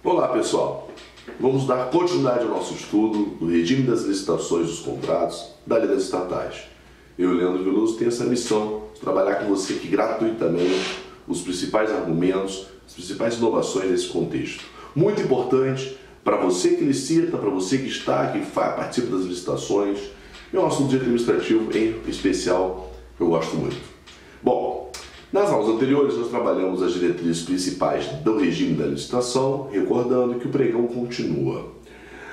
Olá pessoal, vamos dar continuidade ao nosso estudo do regime das licitações dos contratos da lei das estatais. Eu, Leandro Veloso, tenho essa missão de trabalhar com você aqui gratuitamente os principais argumentos, as principais inovações desse contexto. Muito importante para você que licita, para você que está, que participa das licitações, é um assunto de administrativo em especial que eu gosto muito. Bom, nas aulas anteriores nós trabalhamos as diretrizes principais do regime da licitação, recordando que o pregão continua.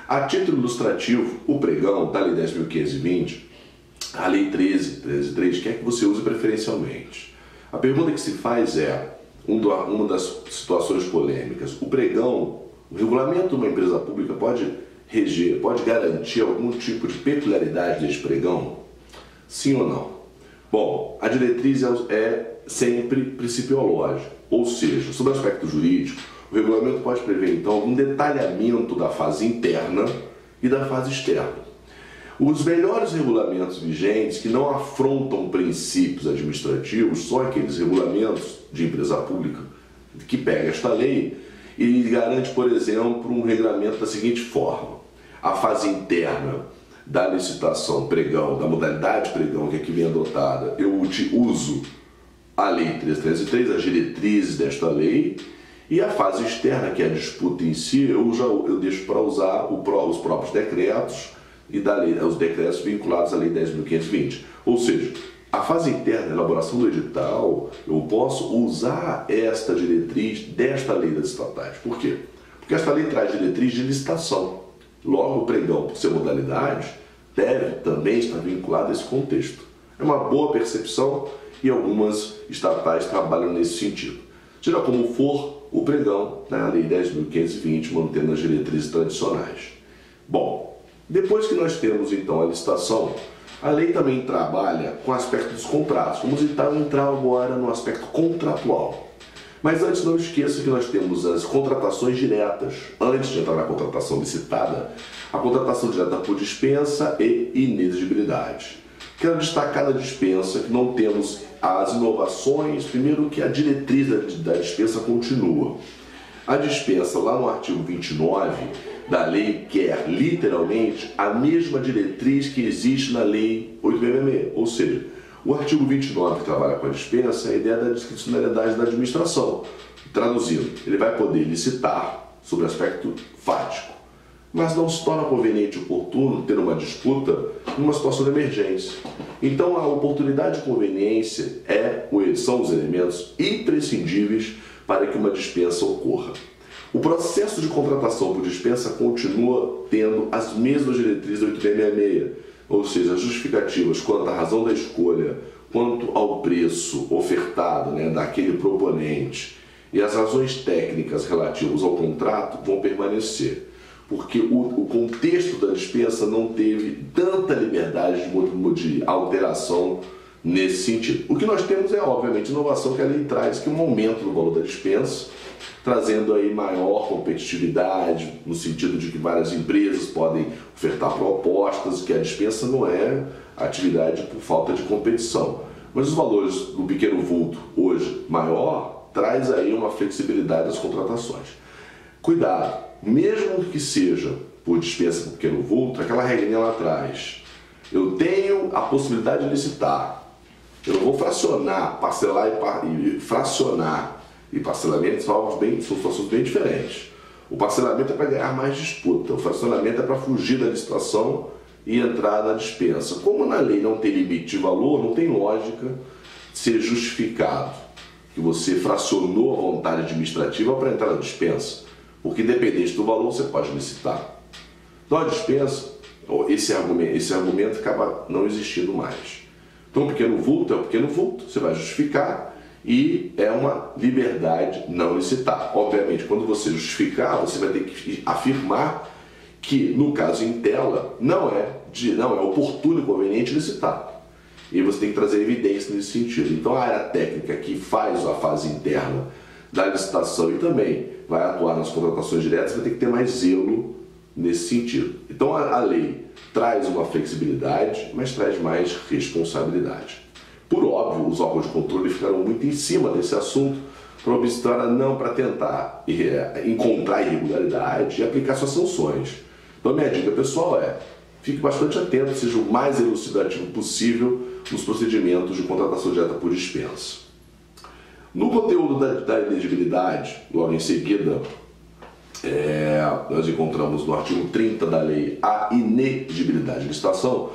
A título ilustrativo, o pregão da Lei 10.520, a Lei 13.3 quer que você use preferencialmente. A pergunta que se faz é, uma das situações polêmicas, o pregão, o regulamento de uma empresa pública pode reger, pode garantir algum tipo de peculiaridade deste pregão? Sim ou não? Bom, a diretriz é sempre principiológica, ou seja, sob o aspecto jurídico, o regulamento pode prever então algum detalhamento da fase interna e da fase externa. Os melhores regulamentos vigentes que não afrontam princípios administrativos são aqueles regulamentos de empresa pública que pega esta lei e garante, por exemplo, um regulamento da seguinte forma: a fase interna da licitação pregão, da modalidade pregão que aqui vem adotada, eu uso a Lei 13.3, as diretrizes desta lei, e a fase externa, que é a disputa em si, eu deixo para usar os próprios decretos e os decretos vinculados à Lei 10.520. Ou seja, a fase interna, a elaboração do edital, eu posso usar esta diretriz desta lei das estatais. Por quê? Porque esta lei traz diretriz de licitação. Logo, o pregão, por ser modalidade, deve também estar vinculado a esse contexto. É uma boa percepção e algumas estatais trabalham nesse sentido. Seja como for, o pregão na Lei 10.520, mantendo as diretrizes tradicionais. Bom, depois que nós temos então a licitação, a lei também trabalha com o aspecto dos contratos. Vamos então entrar agora no aspecto contratual. Mas antes, não esqueça que nós temos as contratações diretas. Antes de entrar na contratação licitada, a contratação direta por dispensa e inexigibilidade. Quero destacar na dispensa que não temos as inovações. Primeiro, que a diretriz da dispensa continua. A dispensa, lá no artigo 29 da lei, quer literalmente a mesma diretriz que existe na lei 8.666. Ou seja, o artigo 29 que trabalha com a dispensa é a ideia da discricionariedade da administração. Traduzindo, ele vai poder licitar sobre o aspecto fático, mas não se torna conveniente e oportuno ter uma disputa numa situação de emergência. Então, a oportunidade e conveniência são os elementos imprescindíveis para que uma dispensa ocorra. O processo de contratação por dispensa continua tendo as mesmas diretrizes do 8.666, ou seja, as justificativas quanto à razão da escolha, quanto ao preço ofertado, daquele proponente, e as razões técnicas relativas ao contrato vão permanecer, porque o contexto da dispensa não teve tanta liberdade de alteração nesse sentido. O que nós temos é, obviamente, inovação que a lei traz, que é um aumento do valor da dispensa, trazendo aí maior competitividade, no sentido de que várias empresas podem ofertar propostas, que a dispensa não é atividade por falta de competição. Mas os valores do pequeno vulto, hoje maior, traz aí uma flexibilidade das contratações. Cuidado, mesmo que seja por dispensa por pequeno vulto, aquela regrinha lá atrás, eu tenho a possibilidade de licitar, eu não vou fracionar, parcelar e fracionar. E parcelamento são situações bem diferentes. O parcelamento é para ganhar mais disputa, o fracionamento é para fugir da licitação e entrar na dispensa. Como na lei não tem limite de valor, não tem lógica ser justificado que você fracionou a vontade administrativa para entrar na dispensa, porque independente do valor você pode licitar. Então a dispensa, esse argumento acaba não existindo mais. Então o pequeno vulto é o pequeno vulto, você vai justificar, e é uma liberdade não licitar. Obviamente, quando você justificar, você vai ter que afirmar que, no caso em tela, não é oportuno e conveniente licitar. E você tem que trazer evidência nesse sentido. Então, a área técnica que faz a fase interna da licitação e também vai atuar nas contratações diretas vai ter que ter mais zelo nesse sentido. Então, a lei traz uma flexibilidade, mas traz mais responsabilidade. Por óbvio, os órgãos de controle ficaram muito em cima desse assunto, para tentar encontrar irregularidade e aplicar suas sanções. Então minha dica pessoal fique bastante atento, seja o mais elucidativo possível nos procedimentos de contratação direta por dispensa. No conteúdo da elegibilidade, logo em seguida, nós encontramos no artigo 30 da lei a inexigibilidade de licitação.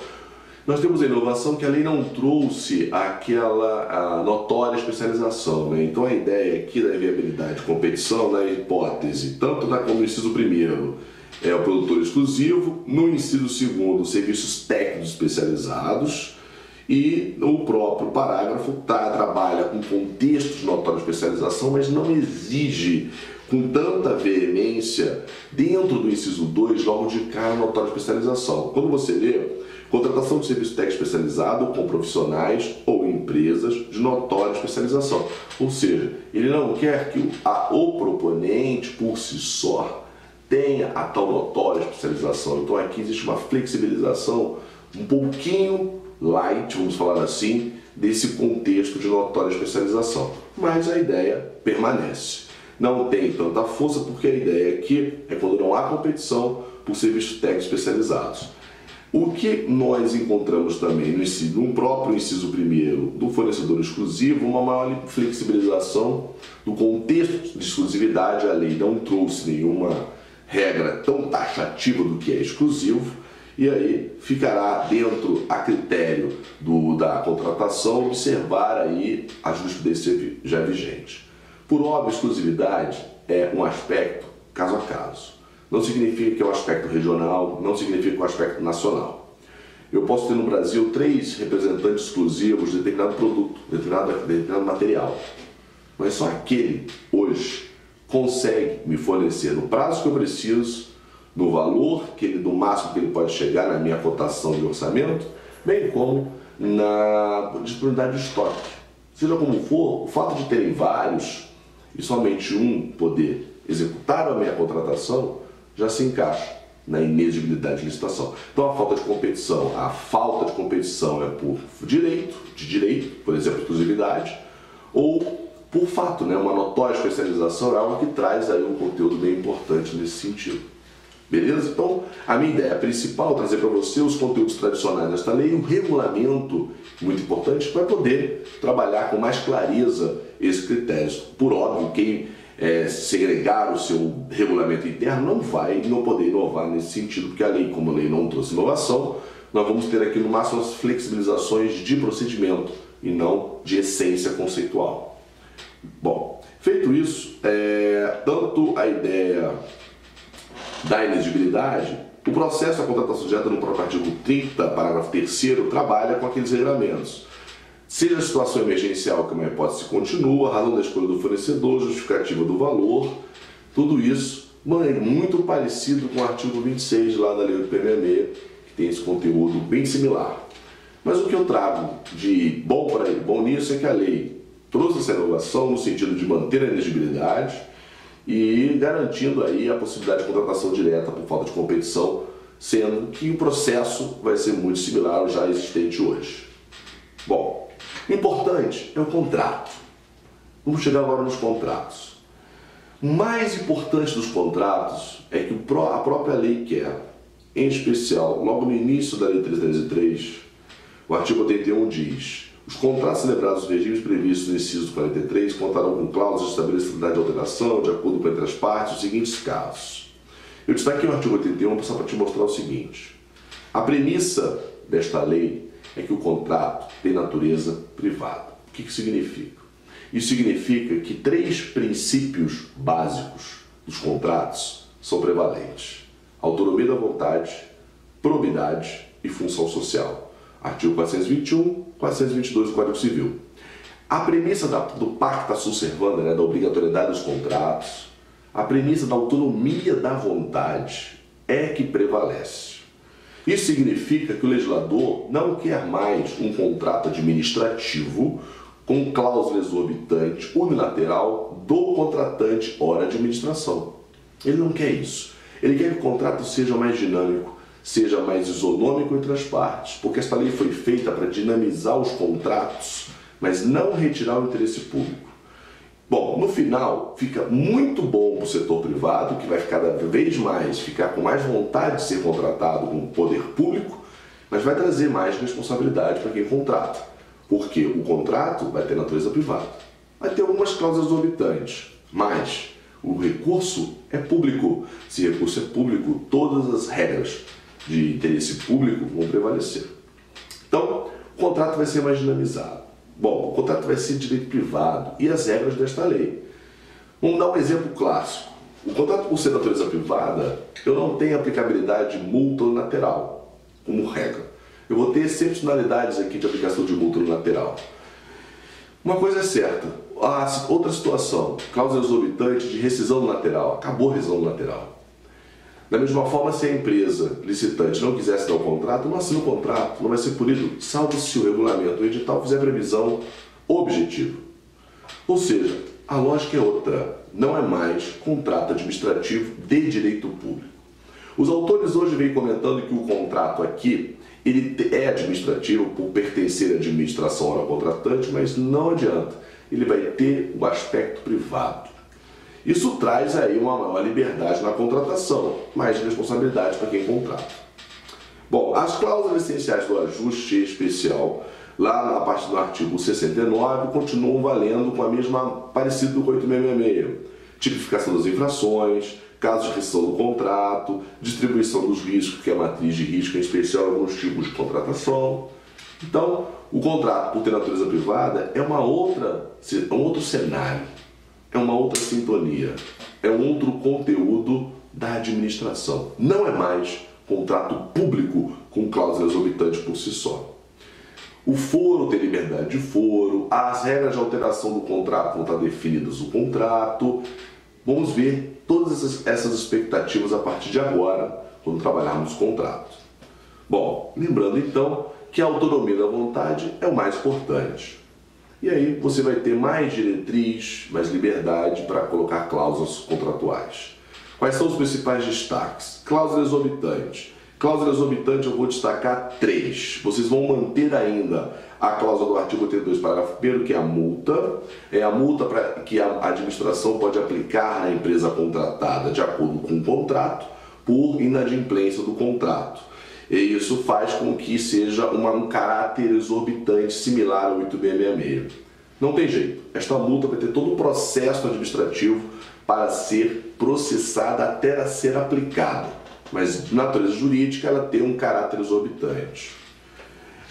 Nós temos a inovação que a lei não trouxe aquela notória especialização, né? Então a ideia aqui da inviabilidade de competição, na hipótese, tanto no inciso primeiro, o produtor exclusivo, no inciso segundo, serviços técnicos especializados, e o próprio parágrafo trabalha com contexto de notória especialização, mas não exige com tanta veemência dentro do inciso 2 logo de cara a notória especialização. Quando você lê, contratação de serviço técnico especializado com profissionais ou empresas de notória especialização. Ou seja, ele não quer que o proponente por si só tenha a tal notória especialização. Então aqui existe uma flexibilização um pouquinho light, vamos falar assim, desse contexto de notória especialização. Mas a ideia permanece. Não tem tanta força porque a ideia aqui é quando não há competição por serviços técnicos especializados. O que nós encontramos também no próprio inciso primeiro do fornecedor exclusivo, uma maior flexibilização do contexto de exclusividade. A lei não trouxe nenhuma regra tão taxativa do que é exclusivo, e aí ficará dentro a critério da contratação observar aí a jurisprudência já vigente. Por óbvio, exclusividade é um aspecto caso a caso. Não significa que é um aspecto regional, não significa que é um aspecto nacional. Eu posso ter no Brasil 3 representantes exclusivos de determinado produto, determinado material, mas só aquele hoje consegue me fornecer no prazo que eu preciso, no valor do máximo que ele pode chegar na minha cotação de orçamento, bem como na disponibilidade de estoque. Seja como for, o fato de terem vários e somente um poder executar a minha contratação já se encaixa na inexigibilidade de licitação. Então a falta de competição é por direito, por exemplo, exclusividade, ou por fato, né? Uma notória especialização é algo que traz aí um conteúdo bem importante nesse sentido. Beleza? Então, a minha ideia principal é trazer para você os conteúdos tradicionais desta lei e um regulamento muito importante para poder trabalhar com mais clareza esses critérios. Por óbvio, quem segregar o seu regulamento interno não poder inovar nesse sentido, porque a lei, como a lei não trouxe inovação, nós vamos ter aqui no máximo as flexibilizações de procedimento e não de essência conceitual. Bom, feito isso, tanto a ideia da inexigibilidade, o processo da contratação direta no próprio artigo 30, parágrafo 3º, trabalha com aqueles regramentos. Seja a situação emergencial, que é uma hipótese continua, a razão da escolha do fornecedor, justificativa do valor, tudo isso é muito parecido com o artigo 26 lá da Lei 8.666, que tem esse conteúdo bem similar. Mas o que eu trago de bom nisso é que a lei trouxe essa inovação no sentido de manter a elegibilidade e garantindo aí a possibilidade de contratação direta por falta de competição, sendo que o processo vai ser muito similar ao já existente hoje. Bom, o importante é o contrato. Vamos chegar agora nos contratos. O mais importante dos contratos é que a própria lei quer, em especial, logo no início da Lei 3.303, o artigo 81 diz: os contratos celebrados nos regimes previstos no inciso 43 contarão com cláusulas de estabilidade de alteração, de acordo entre as partes, nos seguintes casos. Eu destaquei o artigo 81 só para te mostrar o seguinte: a premissa desta lei é que o contrato tem natureza privada. O que isso significa? Isso significa que 3 princípios básicos dos contratos são prevalentes: autonomia da vontade, probidade e função social. Artigo 421, 422 do Código Civil. A premissa do pacta sunt servanda, né, da obrigatoriedade dos contratos, a premissa da autonomia da vontade é que prevalece. Isso significa que o legislador não quer mais um contrato administrativo com cláusula exorbitante unilateral do contratante hora de administração. Ele não quer isso. Ele quer que o contrato seja mais dinâmico, seja mais isonômico entre as partes, porque esta lei foi feita para dinamizar os contratos, mas não retirar o interesse público. Bom, no final, fica muito bom para o setor privado, que vai cada vez mais ficar com mais vontade de ser contratado com o poder público, mas vai trazer mais responsabilidade para quem contrata, porque o contrato vai ter natureza privada. Vai ter algumas cláusulas exorbitantes, mas o recurso é público. Se o recurso é público, todas as regras de interesse público vão prevalecer. Então, o contrato vai ser mais dinamizado. Bom, o contrato vai ser direito privado e as regras desta lei. Vamos dar um exemplo clássico. O contrato, por ser natureza privada, eu não tenho aplicabilidade de multa unilateral, como regra. Eu vou ter excepcionalidades aqui de aplicação de multa unilateral. Uma coisa é certa, outra situação, cláusula exorbitante de rescisão unilateral, acabou a rescisão unilateral. Da mesma forma, se a empresa licitante não quisesse dar o contrato, não assina o contrato, não vai ser punido, salvo se o regulamento, o edital, fizer previsão objetiva. Ou seja, a lógica é outra, não é mais contrato administrativo de direito público. Os autores hoje vêm comentando que o contrato aqui ele é administrativo por pertencer à administração ao contratante, mas não adianta, ele vai ter o aspecto privado. Isso traz aí uma maior liberdade na contratação, mais responsabilidade para quem contrata. Bom, as cláusulas essenciais do ajuste especial, lá na parte do artigo 69, continuam valendo com a mesma parecido com o 8666. Tipificação das infrações, casos de rescisão do contrato, distribuição dos riscos, que é a matriz de risco, em especial em alguns tipos de contratação. Então, o contrato, por ter natureza privada, é um outro cenário. É uma outra sintonia, é um outro conteúdo da administração. Não é mais contrato público com cláusulas exorbitantes por si só. O foro tem liberdade de foro, as regras de alteração do contrato vão estar definidas no contrato. Vamos ver todas essas expectativas a partir de agora, quando trabalharmos contratos. Bom, lembrando então que a autonomia da vontade é o mais importante. E aí você vai ter mais diretriz, mais liberdade para colocar cláusulas contratuais. Quais são os principais destaques? Cláusula exorbitante. Cláusula exorbitante eu vou destacar 3. Vocês vão manter ainda a cláusula do artigo 82, parágrafo 1º, que é a multa. É a multa que a administração pode aplicar na empresa contratada de acordo com o contrato por inadimplência do contrato. E isso faz com que seja um caráter exorbitante similar ao 8666. Não tem jeito. Esta multa vai ter todo um processo administrativo para ser processada até ser aplicada. Mas, de natureza jurídica, ela tem um caráter exorbitante.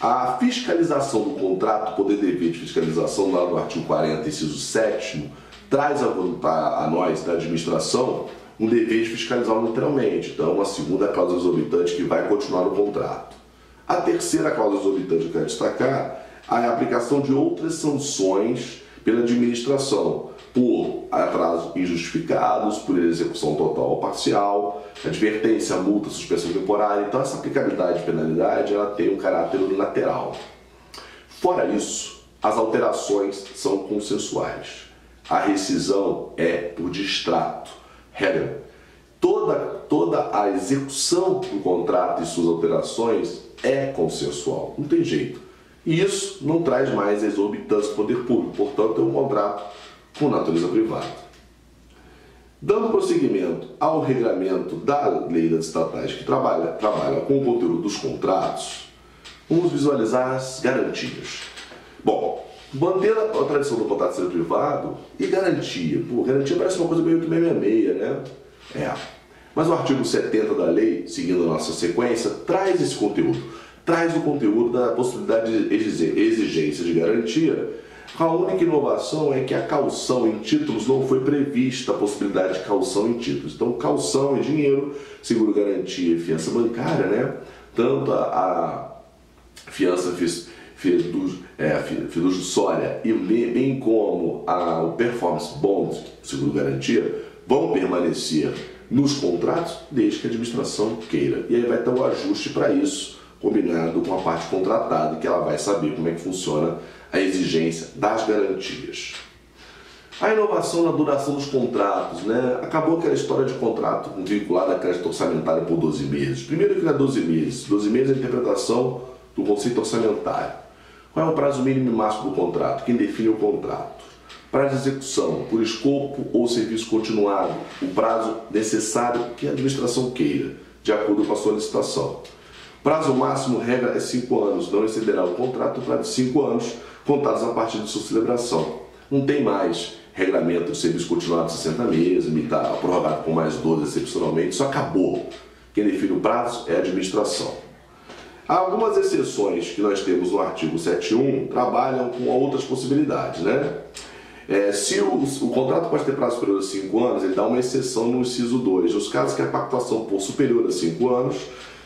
A fiscalização do contrato, poder dever de fiscalização, lá no artigo 40, inciso 7º, traz a nós, da administração, um dever de fiscalizar literalmente. Então, uma segunda cláusula exorbitante que vai continuar no contrato. A terceira cláusula exorbitante que eu quero destacar é a aplicação de outras sanções pela administração, por atrasos injustificados, por execução total ou parcial, advertência, multa, suspensão temporária. Então, essa aplicabilidade de penalidade ela tem um caráter unilateral. Fora isso, as alterações são consensuais. A rescisão é por distrato. Regra, toda a execução do contrato e suas alterações é consensual, não tem jeito. E isso não traz mais a exorbitância do poder público, portanto é um contrato com natureza privada. Dando prosseguimento ao regramento da lei das estatais que trabalha com o conteúdo dos contratos, vamos visualizar as garantias. Bom, manter a tradição do contrato ser privado e garantia. Pô, garantia parece uma coisa meio que 666, né? Mas o artigo 70 da lei, seguindo a nossa sequência, traz esse conteúdo. Traz o conteúdo da possibilidade de exigência de garantia. A única inovação é que a caução em títulos não foi prevista a possibilidade de caução em títulos. Então, caução é dinheiro, seguro-garantia e fiança bancária, né? Tanto a fiança fiduciária e bem como o performance bond, seguro-garantia, vão permanecer nos contratos desde que a administração queira. E aí vai ter um ajuste para isso, combinado com a parte contratada, que ela vai saber como é que funciona a exigência das garantias. A inovação na duração dos contratos, né? Acabou aquela história de contrato vinculado a crédito orçamentário por 12 meses. Primeiro que era 12 meses. 12 meses é a interpretação do conceito orçamentário. Qual é o prazo mínimo e máximo do contrato? Quem define o contrato? Prazo de execução, por escopo ou serviço continuado, o prazo necessário que a administração queira, de acordo com a solicitação. Prazo máximo, regra, é 5 anos, não excederá o contrato prazo de 5 anos, contados a partir de sua celebração. Não tem mais regramento de serviço continuado de 60 meses, limitar, prorrogado com mais 12 excepcionalmente, isso acabou. Quem define o prazo é a administração. Há algumas exceções que nós temos no artigo 7.1, trabalham com outras possibilidades, né? Se o contrato pode ter prazo superior a 5 anos, ele dá uma exceção no inciso 2. Nos casos que a pactuação for superior a 5 anos,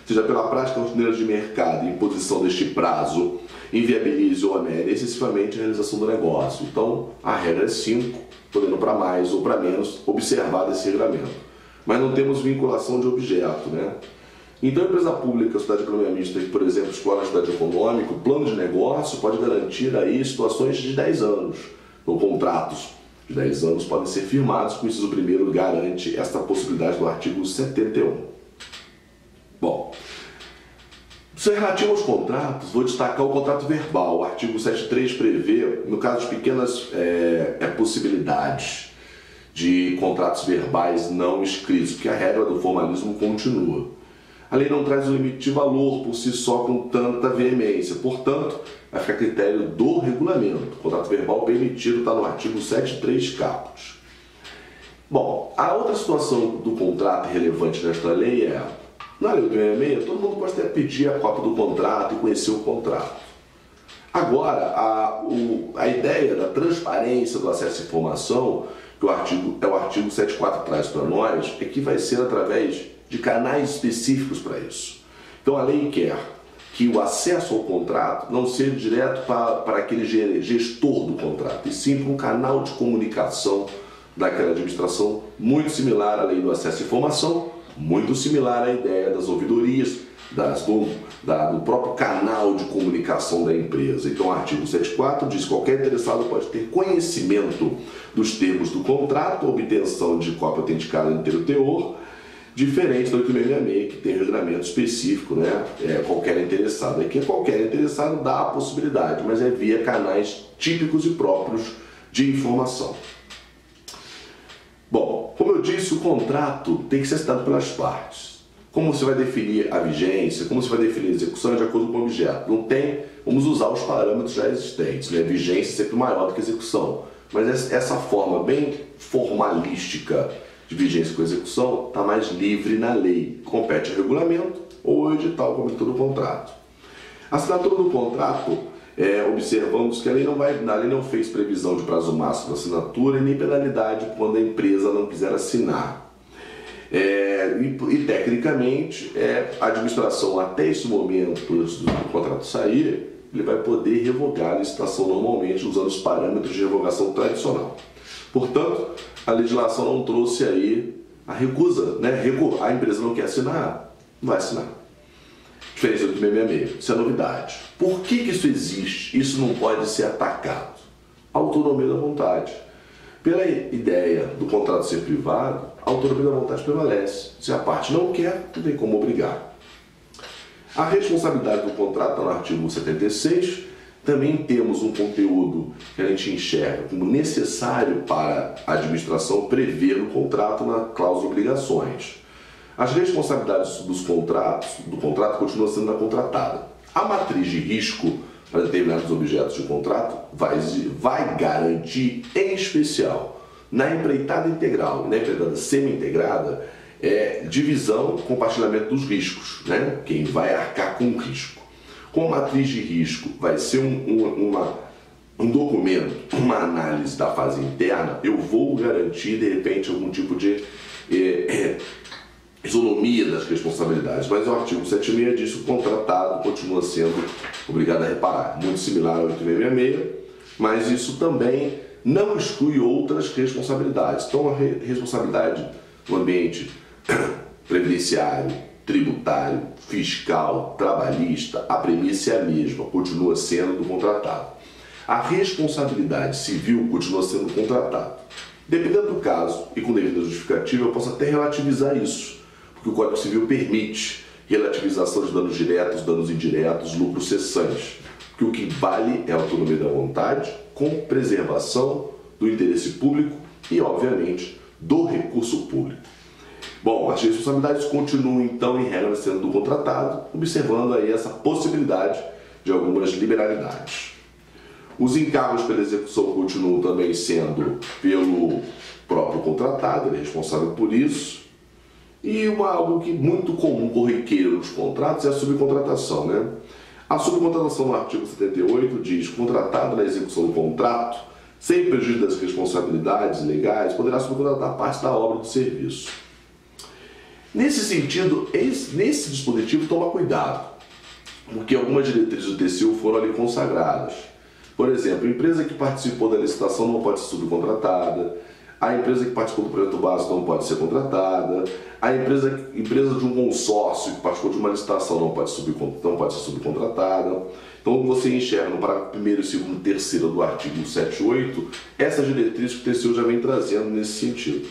seja pela prática rotineira de mercado e imposição deste prazo, inviabilize ou onere excessivamente a realização do negócio. Então, a regra é 5, podendo para mais ou para menos, observado esse regramento. Mas não temos vinculação de objeto, né? Então, a empresa pública, sociedade de economia mista, por exemplo, escola de atividade econômica, o plano de negócio pode garantir aí situações de 10 anos. Então, contratos de 10 anos podem ser firmados, com o inciso 1º garante esta possibilidade do artigo 71. Bom, relativo aos contratos, vou destacar o contrato verbal. O artigo 7.3 prevê, no caso de pequenas possibilidades de contratos verbais não escritos, porque a regra do formalismo continua. A lei não traz um limite de valor por si só com tanta veemência, portanto, vai ficar a critério do regulamento. O contrato verbal permitido está no artigo 7.3 caput. Bom, a outra situação do contrato relevante nesta lei é, na lei 866, todo mundo pode até pedir a cópia do contrato e conhecer o contrato. Agora, a ideia da transparência do acesso à informação, que o artigo 7.4 traz para nós, é que vai ser através de canais específicos para isso. Então a lei quer que o acesso ao contrato não seja direto para aquele gestor do contrato, e sim para um canal de comunicação daquela administração, muito similar à lei do acesso à informação, muito similar à ideia das ouvidorias, do próprio canal de comunicação da empresa. Então o artigo 7.4 diz que qualquer interessado pode ter conhecimento dos termos do contrato, a obtenção de cópia autenticada inteiro teor, diferente do 866, que tem regulamento específico, né? Qualquer interessado. Aqui qualquer interessado dá a possibilidade, mas é via canais típicos e próprios de informação. Bom, como eu disse, o contrato tem que ser assinado pelas partes. Como você vai definir a vigência, como você vai definir a execução, de acordo com o objeto. Não tem, vamos usar os parâmetros já existentes, né? Vigência sempre maior do que execução. Mas essa forma bem formalística de vigência com execução está mais livre na lei. Compete ao regulamento ou ao edital como todo contrato. A assinatura do contrato, observamos que a lei não fez previsão de prazo máximo de assinatura e nem penalidade quando a empresa não quiser assinar. E tecnicamente, a administração até esse momento, antes do contrato sair, ele vai poder revogar a licitação normalmente usando os parâmetros de revogação tradicional. Portanto, a legislação não trouxe aí a recusa, né? A empresa não quer assinar, não vai assinar. Diferença do 866, isso é novidade. Por que isso existe? Isso não pode ser atacado. Autonomia da vontade. Pela ideia do contrato ser privado, a autonomia da vontade prevalece. Se a parte não quer, não tem como obrigar. A responsabilidade do contrato está no artigo 76. Também temos um conteúdo que a gente enxerga como necessário para a administração prever no contrato, na cláusula obrigações. As responsabilidades do contrato continuam sendo da contratada. A matriz de risco para determinados objetos de contrato vai garantir, em especial, na empreitada integral e na empreitada semi-integrada, divisão, compartilhamento dos riscos, né? Quem vai arcar com o risco. Com a matriz de risco vai ser um documento, uma análise da fase interna, eu vou garantir, de repente, algum tipo de isonomia das responsabilidades, mas o artigo 7.6 diz que o contratado continua sendo obrigado a reparar, muito similar ao 8.66, mas isso também não exclui outras responsabilidades. Então a responsabilidade no ambiente previdenciário, tributário, fiscal, trabalhista, a premissa é a mesma, continua sendo do contratado. A responsabilidade civil continua sendo do contratado. Dependendo do caso e com devida justificativa, eu posso até relativizar isso, porque o Código Civil permite relativização de danos diretos, danos indiretos, lucros cessantes, porque o que vale é a autonomia da vontade com preservação do interesse público e, obviamente, do recurso público. Bom, as responsabilidades continuam então em regra sendo do contratado, observando aí essa possibilidade de algumas liberalidades. Os encargos pela execução continuam também sendo pelo próprio contratado, ele é responsável por isso. E algo que muito comum, corriqueiro nos contratos é a subcontratação, né? A subcontratação no artigo 78 diz: contratado na execução do contrato, sem prejuízo das responsabilidades legais, poderá subcontratar parte da obra do serviço. Nesse sentido, nesse dispositivo, toma cuidado, porque algumas diretrizes do TCU foram ali consagradas. Por exemplo, a empresa que participou da licitação não pode ser subcontratada, a empresa que participou do projeto básico não pode ser contratada, a empresa de um consórcio que participou de uma licitação não pode ser subcontratada. Então você enxerga no parágrafo 1º, 2º e 3º do artigo 78 essas diretrizes que o TCU já vem trazendo nesse sentido.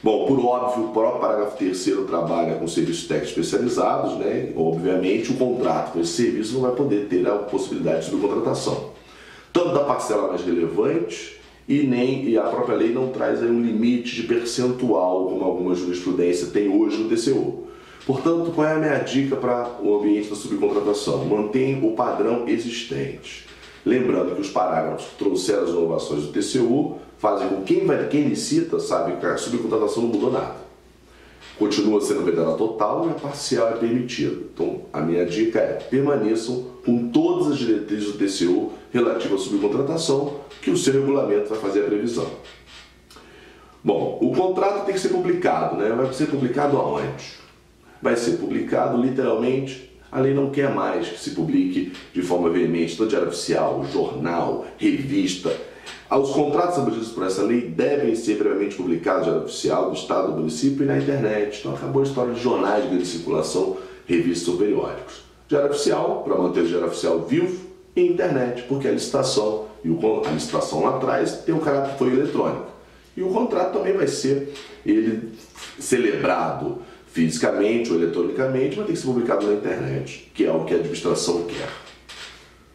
Bom, por óbvio, o próprio parágrafo 3º trabalha com serviços técnicos especializados, né? Obviamente o contrato com esse serviço não vai poder ter a possibilidade de subcontratação, tanto da parcela mais relevante, e a própria lei não traz aí um limite de percentual, como alguma jurisprudência tem hoje no TCU. Portanto, qual é a minha dica para o ambiente da subcontratação? Mantenha o padrão existente. Lembrando que os parágrafos que trouxeram as inovações do TCU fazem com que quem licita sabe que a subcontratação não mudou nada. Continua sendo vedada total e a parcial é permitida. Então, a minha dica é: permaneçam com todas as diretrizes do TCU relativas à subcontratação, que o seu regulamento vai fazer a previsão. Bom, o contrato tem que ser publicado, né? Vai ser publicado aonde? Vai ser publicado, literalmente, a lei não quer mais que se publique de forma veemente no Diário Oficial, jornal, revista. Os contratos abrangidos por essa lei devem ser previamente publicados no Diário Oficial do Estado, do município e na internet. Então acabou a história de jornais de grande circulação, revistas ou periódicos. Diário Oficial, para manter o Diário Oficial vivo, e internet, porque a licitação lá atrás tem um caráter foi eletrônico. E o contrato também vai ser celebrado fisicamente ou eletronicamente, mas tem que ser publicado na internet, que é o que a administração quer.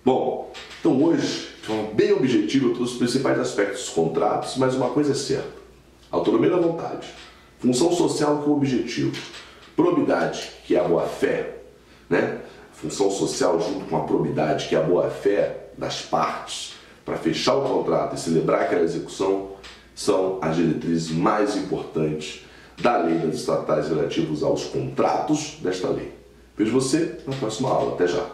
Bom, então hoje, de forma bem objetiva, eu trouxe os principais aspectos dos contratos, mas uma coisa é certa: autonomia da vontade, função social, que é o objetivo, probidade, que é a boa-fé, né? Função social junto com a probidade, que é a boa-fé das partes, para fechar o contrato e celebrar aquela execução, são as diretrizes mais importantes da lei das estatais relativas aos contratos desta lei. Vejo você na próxima aula. Até já!